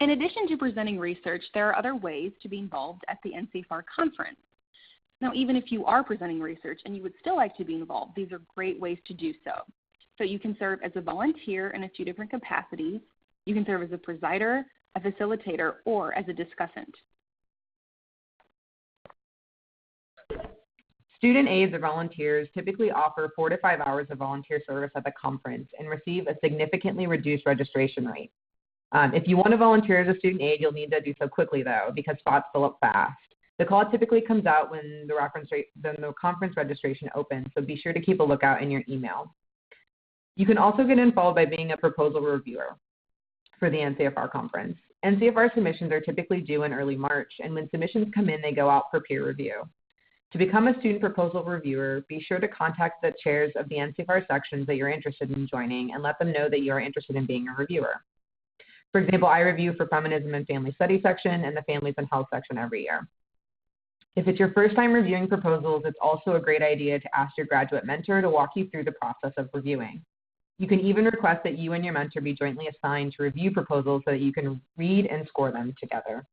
In addition to presenting research, there are other ways to be involved at the NCFR Conference. Now, even if you are presenting research and you would still like to be involved, these are great ways to do so. So you can serve as a volunteer in a few different capacities. You can serve as a presider, a facilitator, or as a discussant. Student aides or volunteers typically offer 4 to 5 hours of volunteer service at the conference and receive a significantly reduced registration rate. If you want to volunteer as a student aide, you'll need to do so quickly, though, because spots fill up fast. The call typically comes out when the conference registration opens, so be sure to keep a lookout in your email. You can also get involved by being a proposal reviewer for the NCFR conference. NCFR submissions are typically due in early March, and when submissions come in, they go out for peer review. To become a student proposal reviewer, be sure to contact the chairs of the NCFR sections that you're interested in joining and let them know that you are interested in being a reviewer. For example, I review for Feminism and Family Studies section and the Families and Health section every year. If it's your first time reviewing proposals, it's also a great idea to ask your graduate mentor to walk you through the process of reviewing. You can even request that you and your mentor be jointly assigned to review proposals so that you can read and score them together.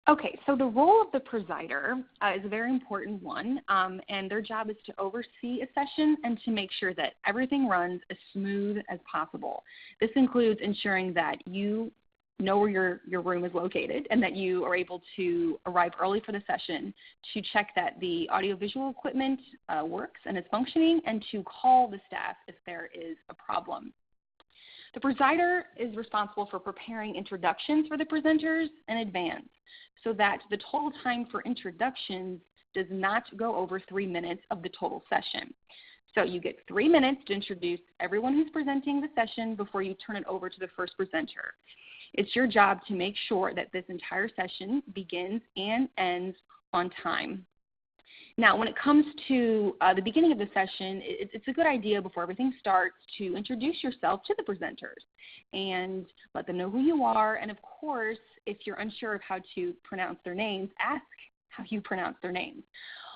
Okay, so the role of the presider is a very important one, and their job is to oversee a session and to make sure that everything runs as smooth as possible. This includes ensuring that you know where your room is located and that you are able to arrive early for the session, to check that the audiovisual equipment works and is functioning, and to call the staff if there is a problem. The presider is responsible for preparing introductions for the presenters in advance so that the total time for introductions does not go over 3 minutes of the total session. So you get 3 minutes to introduce everyone who's presenting the session before you turn it over to the first presenter. It's your job to make sure that this entire session begins and ends on time. Now, when it comes to the beginning of the session, it's a good idea before everything starts to introduce yourself to the presenters and let them know who you are. And of course, if you're unsure of how to pronounce their names, ask how you pronounce their names.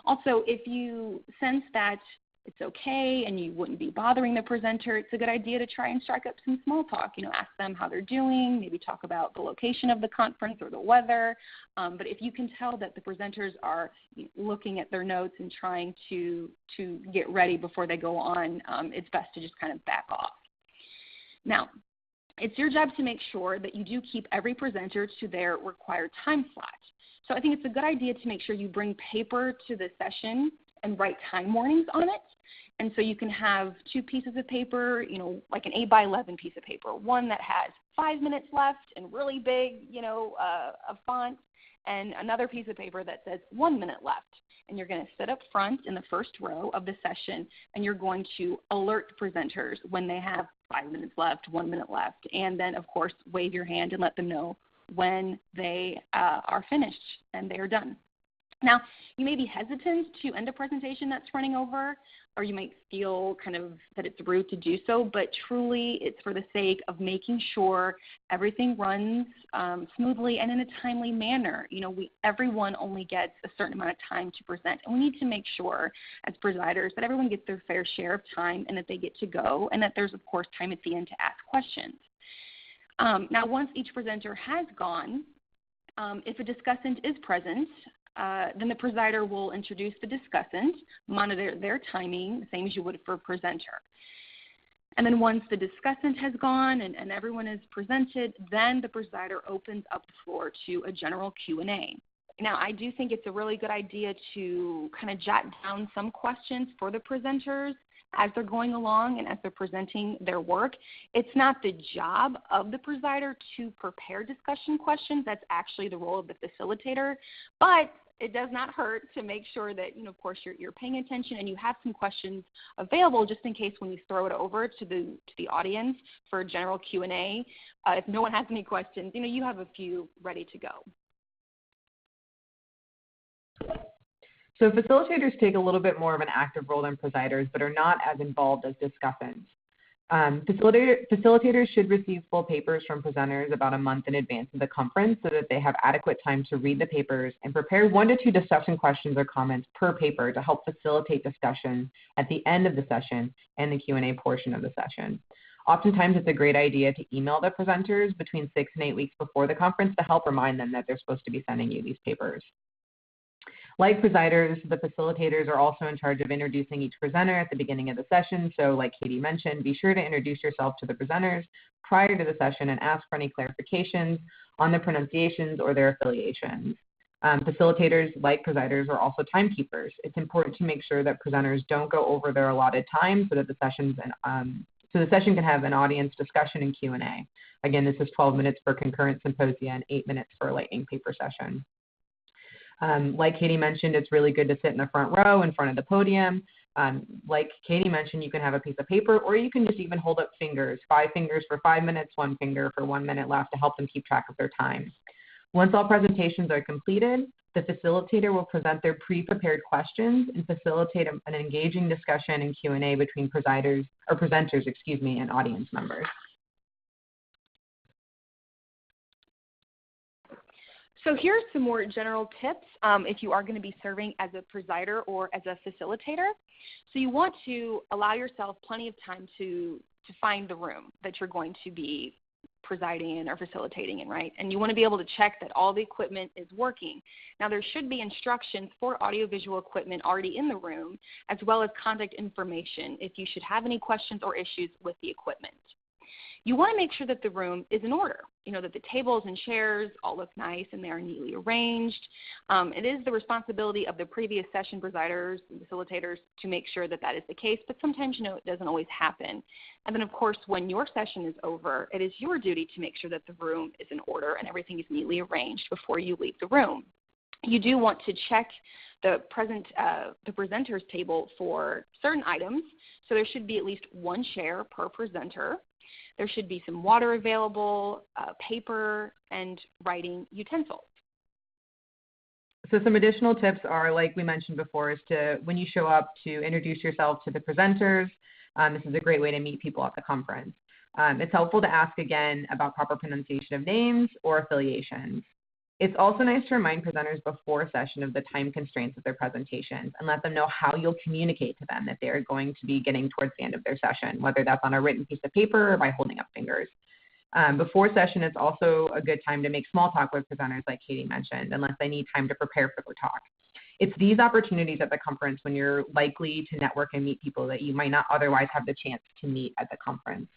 Also, if you sense that it's okay and you wouldn't be bothering the presenter, it's a good idea to try and strike up some small talk. You know, ask them how they're doing, maybe talk about the location of the conference or the weather. But if you can tell that the presenters are looking at their notes and trying to get ready before they go on, it's best to just kind of back off. Now, it's your job to make sure that you do keep every presenter to their required time slot. So I think it's a good idea to make sure you bring paper to the session and write time warnings on it. And so you can have 2 pieces of paper, like an 8x11 piece of paper, one that has 5 minutes left and really big, a font, and another piece of paper that says 1 minute left. And you're going to sit up front in the first row of the session, and you're going to alert the presenters when they have 5 minutes left, 1 minute left, and then, of course, wave your hand and let them know when they are finished and they are done. Now, you may be hesitant to end a presentation that's running over, or you might feel kind of that it's rude to do so, but truly it's for the sake of making sure everything runs smoothly and in a timely manner. Everyone only gets a certain amount of time to present, and we need to make sure as presiders that everyone gets their fair share of time and that they get to go, and that there's, of course, time at the end to ask questions. Now, once each presenter has gone, if a discussant is present, then the presider will introduce the discussant, monitor their timing, the same as you would for a presenter. And then once the discussant has gone and everyone is presented, then the presider opens up the floor to a general Q&A. Now, I do think it's a really good idea to kind of jot down some questions for the presenters as they're going along and as they're presenting their work. It's not the job of the presider to prepare discussion questions. That's actually the role of the facilitator. But it does not hurt to make sure that, of course, you're paying attention and you have some questions available just in case when you throw it over to the audience for a general Q&A, if no one has any questions, you have a few ready to go. So facilitators take a little bit more of an active role than presiders, but are not as involved as discussants. Facilitators should receive full papers from presenters about a month in advance of the conference so that they have adequate time to read the papers and prepare 1 to 2 discussion questions or comments per paper to help facilitate discussion at the end of the session and the Q&A portion of the session. Oftentimes, it's a great idea to email the presenters between 6 and 8 weeks before the conference to help remind them that they're supposed to be sending you these papers. Like presiders, the facilitators are also in charge of introducing each presenter at the beginning of the session. So like Katie mentioned, be sure to introduce yourself to the presenters prior to the session and ask for any clarifications on the pronunciations or their affiliations. Facilitators, like presiders, are also timekeepers. It's important to make sure that presenters don't go over their allotted time so that the session can have an audience discussion and Q&A. Again, this is 12 minutes for concurrent symposia and 8 minutes for a lightning paper session. Like Katie mentioned, it's really good to sit in the front row in front of the podium. Like Katie mentioned, you can have a piece of paper, or you can just even hold up fingers, 5 fingers for 5 minutes, 1 finger for 1 minute left to help them keep track of their time. Once all presentations are completed, the facilitator will present their pre-prepared questions and facilitate an engaging discussion and Q&A between presenters, and audience members. So here's some more general tips if you are going to be serving as a presider or as a facilitator. So you want to allow yourself plenty of time to find the room that you're going to be presiding in or facilitating in, right? And you want to be able to check that all the equipment is working. Now, there should be instructions for audiovisual equipment already in the room, as well as contact information if you should have any questions or issues with the equipment. You want to make sure that the room is in order, that the tables and chairs all look nice and they are neatly arranged. It is the responsibility of the previous session presiders and facilitators to make sure that that is the case, but sometimes, it doesn't always happen. And then, of course, when your session is over, it is your duty to make sure that the room is in order and everything is neatly arranged before you leave the room. You do want to check the presenter's table for certain items, so there should be at least 1 chair per presenter. There should be some water available, paper, and writing utensils. So some additional tips are, like we mentioned before, is to, when you show up, to introduce yourself to the presenters. This is a great way to meet people at the conference. It's helpful to ask again about proper pronunciation of names or affiliations. It's also nice to remind presenters before a session of the time constraints of their presentations and let them know how you'll communicate to them that they're going to be getting towards the end of their session, whether that's on a written piece of paper or by holding up fingers. Before session, it's also a good time to make small talk with presenters, like Katie mentioned, unless they need time to prepare for their talk. It's these opportunities at the conference when you're likely to network and meet people that you might not otherwise have the chance to meet at the conference.